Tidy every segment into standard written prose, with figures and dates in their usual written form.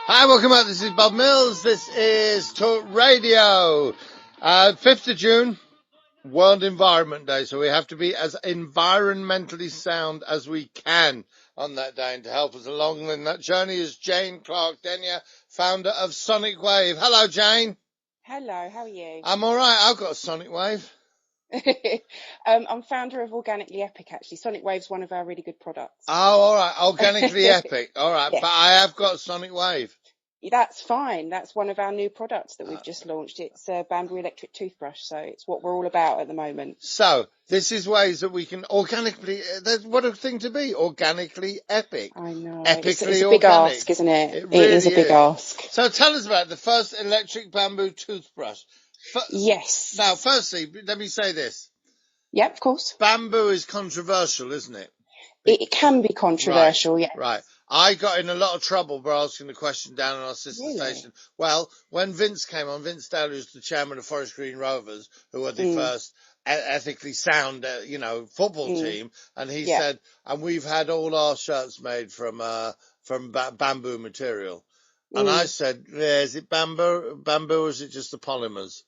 Hi, welcome back. This is Bob Mills. This is Talk Radio. 5th of June, World Environment Day. So we have to be as environmentally sound as we can on that day. And to help us along in that journey is Jane Clark-Denyer, founder of Sonic Wave. Hello, Jane. Hello, how are you? I'm all right. I've got a Sonic Wave. I'm founder of Organically Epic, actually. Sonic Wave's one of our really good products. Oh, all right. Organically Epic. All right. Yes. But I have got a Sonic Wave. That's fine. That's one of our new products that we've just launched. It's a bamboo electric toothbrush, so it's what we're all about at the moment. So this is ways that we can organically, what a thing to be, organically epic. I know. Epically it's a big organic. ask, isn't it? It It is a really big is. ask. So tell us about the first electric bamboo toothbrush. Yes. Now, firstly, let me say this. Yep, of course. Bamboo is controversial, isn't it? It can be controversial, yes. Right. I got in a lot of trouble by asking the question down on our sister station. Well, when Vince came on, Vince Daly was the chairman of Forest Green Rovers, who are the first ethically sound, football team. And he said, and we've had all our shirts made from bamboo material. And I said, is it bamboo or is it just the polymers?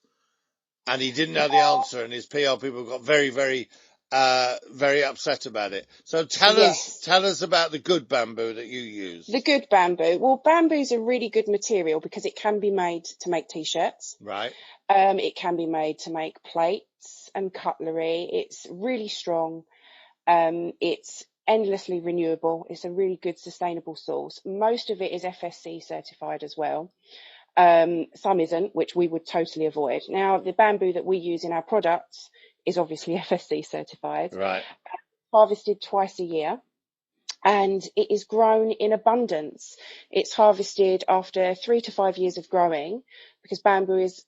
And he didn't know the answer, and his PR people got very, very upset about it. So tell us about the good bamboo that you use. The good bamboo. Well, bamboo's a really good material because it can be made to make t-shirts. Right. It can be made to make plates and cutlery. It's really strong. It's endlessly renewable. It's a really good sustainable source. Most of it is FSC certified as well. Some isn't, which we would totally avoid. Now, the bamboo that we use in our products is obviously FSC certified. Right. Harvested twice a year. And it is grown in abundance. It's harvested after 3 to 5 years of growing, because bamboo is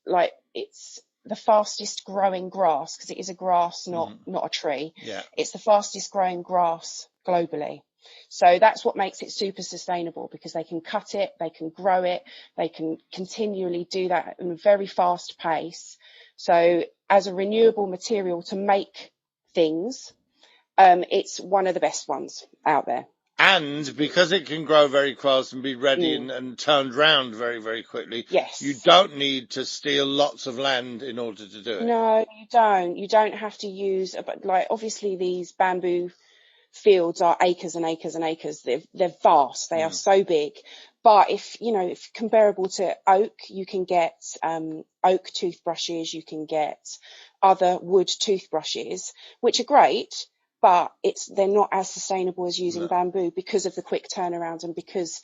it's the fastest growing grass, because it is a grass, not a tree. Yeah. It's the fastest growing grass globally. So that's what makes it super sustainable, because they can cut it, they can grow it, they can continually do that in a very fast pace. So as a renewable material to make things, it's one of the best ones out there. And because it can grow very fast and be ready and turned round very, very quickly, you don't need to steal lots of land in order to do it. No, you don't. You don't have to use, but obviously these bamboo fields are acres and acres and acres. They're vast. They are so big. But if comparable to oak, you can get oak toothbrushes, you can get other wood toothbrushes, which are great, but they're not as sustainable as using bamboo, because of the quick turnaround and because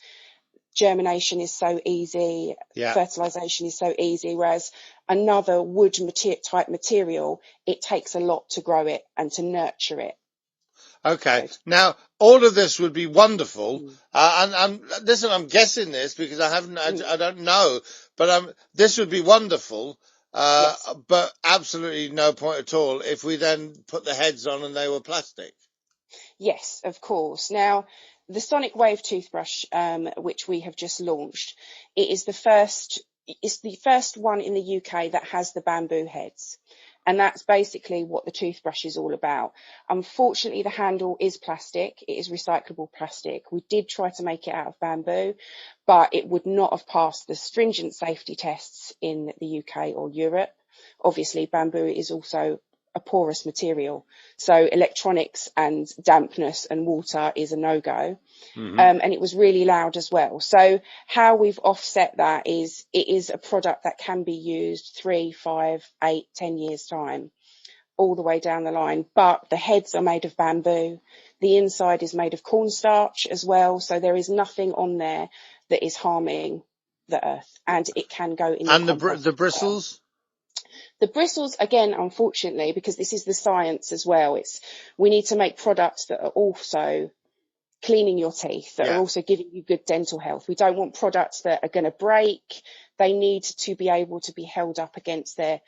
germination is so easy, fertilization is so easy, whereas another wood type material, it takes a lot to grow it and to nurture it. Okay. Now, all of this would be wonderful. And listen, I'm guessing this because I don't know, but this would be wonderful. But absolutely no point at all if we then put the heads on and they were plastic. Yes, of course. Now, the Sonic Wave toothbrush, which we have just launched, it's the first one in the UK that has the bamboo heads. And that's basically what the toothbrush is all about. Unfortunately, the handle is plastic. It is recyclable plastic. We did try to make it out of bamboo, but it would not have passed the stringent safety tests in the UK or Europe. Obviously, bamboo is also a porous material, so electronics and dampness and water is a no-go. And it was really loud as well. So how we've offset that is it is a product that can be used 3, 5, 8, 10 years time, all the way down the line. But the heads are made of bamboo. The inside is made of cornstarch as well. So there is nothing on there that is harming the earth, and it can go in. And the bristles? The bristles, again, unfortunately, because this is the science as well, we need to make products that are also cleaning your teeth, that are also giving you good dental health. We don't want products that are going to break. They need to be able to be held up against their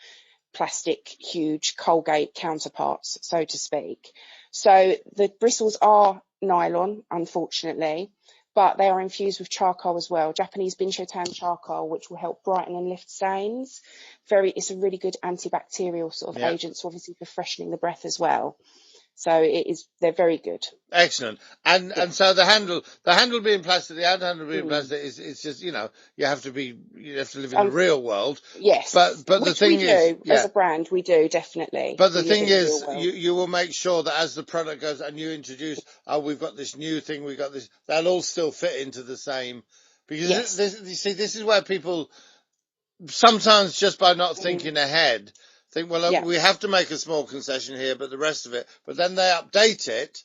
plastic, huge Colgate counterparts, so to speak. So the bristles are nylon, unfortunately, but they are infused with charcoal as well. Japanese Binshotan charcoal, which will help brighten and lift stains. It's a really good antibacterial sort of agent, so obviously for freshening the breath as well. So they're very good. Excellent. And so the handle being plastic, the out handle being plastic is, it's just, you have to live in the real world. Yes. But the Which thing we do, is, as a brand, we do, definitely. But the We live thing in the real is, world. you will make sure that as the product goes and you introduce, we've got this new thing, we've got this, they'll all still fit into the same. Because Yes. you see, this is where people sometimes, just by not thinking ahead, think, well, we have to make a small concession here, but the rest of it, but then they update it.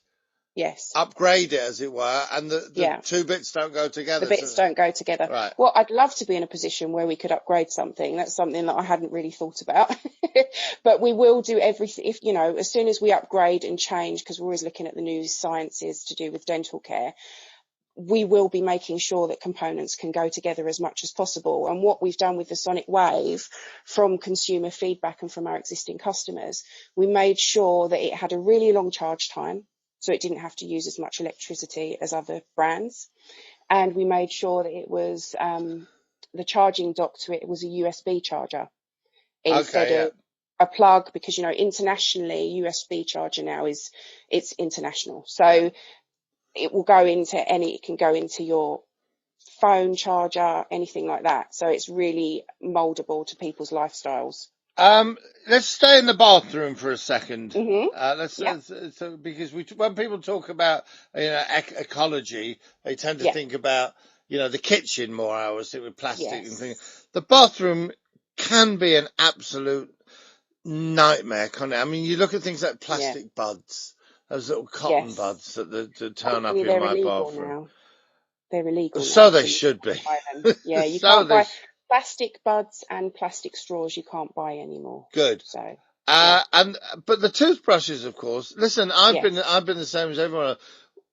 Yes. Upgrade it, as it were, and the two bits don't go together. The bits don't go together. Right. Well, I'd love to be in a position where we could upgrade something. That's something that I hadn't really thought about. But we will do everything, if, as soon as we upgrade and change, because we're always looking at the new sciences to do with dental care, we will be making sure that components can go together as much as possible. And what we've done with the Sonic Wave, from consumer feedback and from our existing customers, we made sure that it had a really long charge time, so it didn't have to use as much electricity as other brands. And we made sure that it was, the charging dock to it was a USB charger instead of a plug, because, internationally, USB charger now it's international. So it will go into it can go into your phone charger, anything like that. So it's really moldable to people's lifestyles. Let's stay in the bathroom for a second. Mm-hmm. Because when people talk about ecology, they tend to think about the kitchen more. I always think with plastic and things. The bathroom can be an absolute nightmare, can't it? I mean, you look at things like plastic buds, those little cotton buds that turn up in my bathroom. Now. They're illegal now. So they should be. Yeah, you can't buy plastic buds and plastic straws. You can't buy anymore. Good. So. But the toothbrushes, of course. Listen, I've been the same as everyone.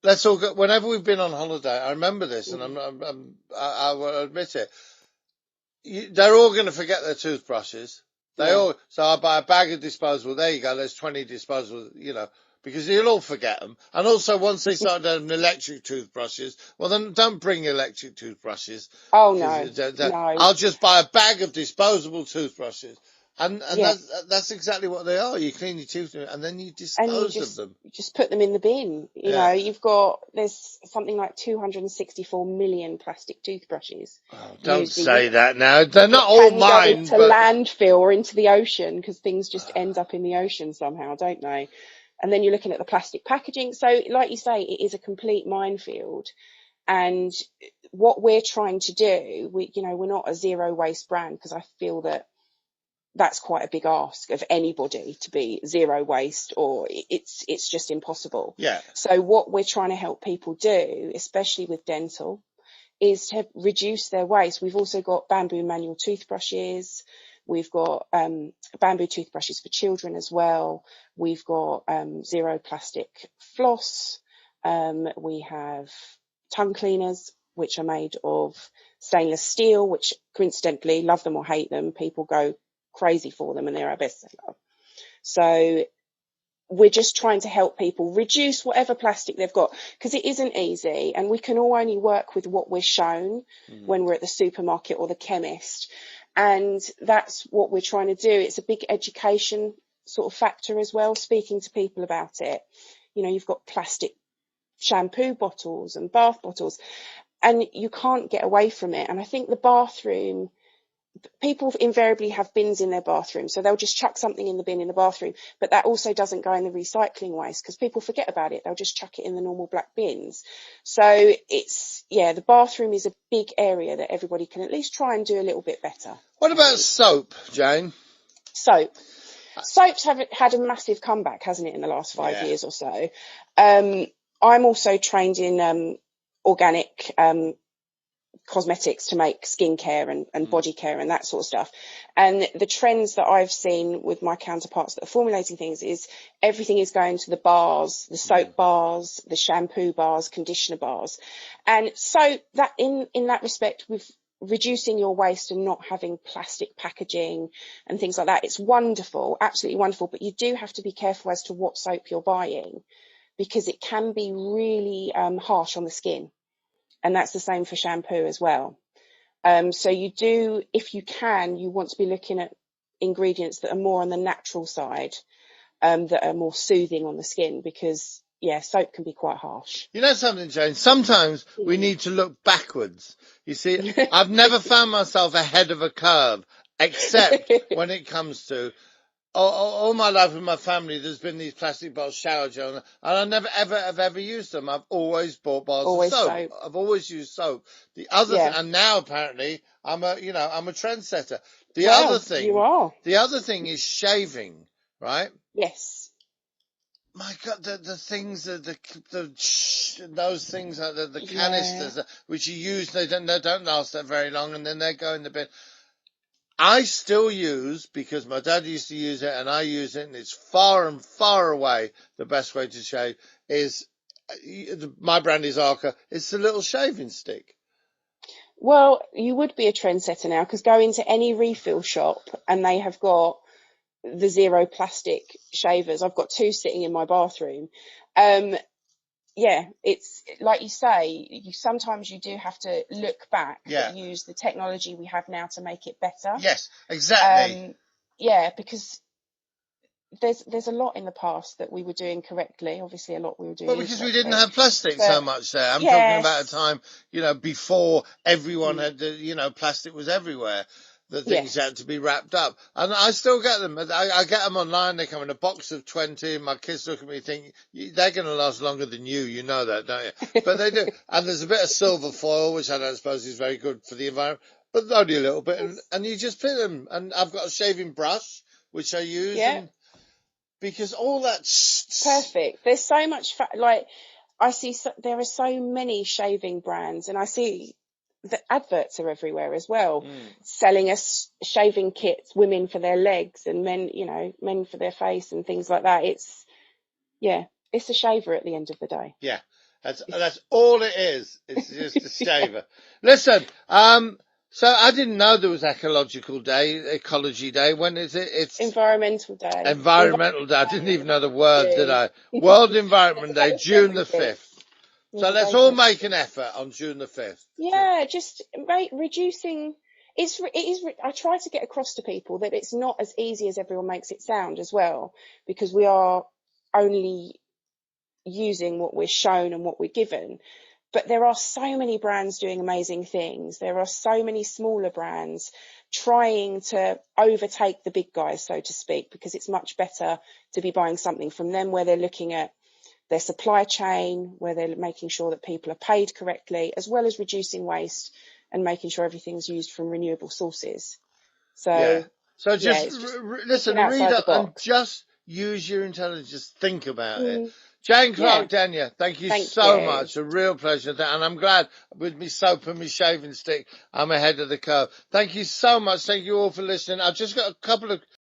Let's all go. Whenever we've been on holiday, I remember this, and I will admit it. They're all going to forget their toothbrushes. So I buy a bag of disposable. There you go. There's 20 disposable. Because you'll all forget them. And also, once they start doing electric toothbrushes, well, then don't bring electric toothbrushes. Oh, no. No. I'll just buy a bag of disposable toothbrushes. And that's exactly what they are. You clean your teeth and then you dispose of them. You just put them in the bin. There's something like 264 million plastic toothbrushes. Oh, don't say that now. They're not all mine. Go into landfill or into the ocean, because things just end up in the ocean somehow, don't they? And then you're looking at the plastic packaging. So, like you say, it is a complete minefield. And what we're trying to do, we're not a zero waste brand, because I feel that that's quite a big ask of anybody to be zero waste, or it's just impossible. Yeah. So what we're trying to help people do, especially with dental, is to reduce their waste. We've also got bamboo manual toothbrushes. We've got bamboo toothbrushes for children as well. We've got zero plastic floss. We have tongue cleaners, which are made of stainless steel, which coincidentally, love them or hate them, people go crazy for them, and they're our best seller. So we're just trying to help people reduce whatever plastic they've got, because it isn't easy, and we can all only work with what we're shown when we're at the supermarket or the chemist. And that's what we're trying to do. It's a big education sort of factor as well, speaking to people about it. You've got plastic shampoo bottles and bath bottles, and you can't get away from it. And I think the bathroom, people invariably have bins in their bathroom, so they'll just chuck something in the bin in the bathroom, but that also doesn't go in the recycling waste, because people forget about it. They'll just chuck it in the normal black bins. So the bathroom is a big area that everybody can at least try and do a little bit better. What about soap, Jane? Soaps have had a massive comeback, hasn't it, in the last 5 years or so. I'm also trained in organic cosmetics to make skincare and body care and that sort of stuff. And the trends that I've seen with my counterparts that are formulating things is everything is going to the bars, the soap bars, the shampoo bars, conditioner bars. And so that in that respect, with reducing your waste and not having plastic packaging and things like that, it's wonderful, absolutely wonderful. But you do have to be careful as to what soap you're buying, because it can be really harsh on the skin. And that's the same for shampoo as well. So if you want to be looking at ingredients that are more on the natural side, that are more soothing on the skin, because soap can be quite harsh. You know something, Jane? Sometimes we need to look backwards. You see, I've never found myself ahead of a curve, except when it comes to all my life with my family. There's been these plastic bottles, shower gel, and I never ever have ever used them. I've always bought bottles of soap. I've always used soap. The other thing, and now apparently I'm a trendsetter. The other thing is shaving, right? Yes. My God, the things those things like the canisters which you use, they don't last that very long, and then they go in the bin. I still use, because my dad used to use it and I use it, and it's far and far away the best way to shave. Is my brand is Arca. It's a little shaving stick. Well, you would be a trendsetter now, because go into any refill shop and they have got the zero plastic shavers. I've got 2 sitting in my bathroom. It's like you say, sometimes you do have to look back, but use the technology we have now to make it better. Yes, exactly. Because there's a lot in the past that we were doing correctly. Obviously, a lot we were doing. Well, because we didn't have plastic so much there. I'm talking about a time, before everyone had, plastic was everywhere. The things had to be wrapped up, and I still get them. I get them online. They come in a box of 20. And my kids look at me and think, they're going to last longer than you. You know that, don't you? But they do. And there's a bit of silver foil, which I don't suppose is very good for the environment, but only a little bit. And you just put them. And I've got a shaving brush, which I use. And because all that's perfect. There's so much I see there are so many shaving brands, and I see the adverts are everywhere as well, selling us shaving kits, women for their legs and men for their face and things like that. It's a shaver at the end of the day. Yeah, that's all it is. It's just a shaver. Listen, so I didn't know there was Ecology Day. When is it? It's Environmental Day. Environmental Day. I didn't even know the word, did I? World Environment Day, June the 5th. So let's all make an effort on June the 5th. Yeah, just reducing. It is. I try to get across to people that it's not as easy as everyone makes it sound as well, because we are only using what we're shown and what we're given. But there are so many brands doing amazing things. There are so many smaller brands trying to overtake the big guys, so to speak, because it's much better to be buying something from them where they're looking at their supply chain, where they're making sure that people are paid correctly, as well as reducing waste and making sure everything's used from renewable sources. So just listen, read up and just use your intelligence. Just think about it. Jane Clark-Denyer, thank you so much. A real pleasure. And I'm glad with me soap and me shaving stick, I'm ahead of the curve. Thank you so much. Thank you all for listening. I've just got a couple of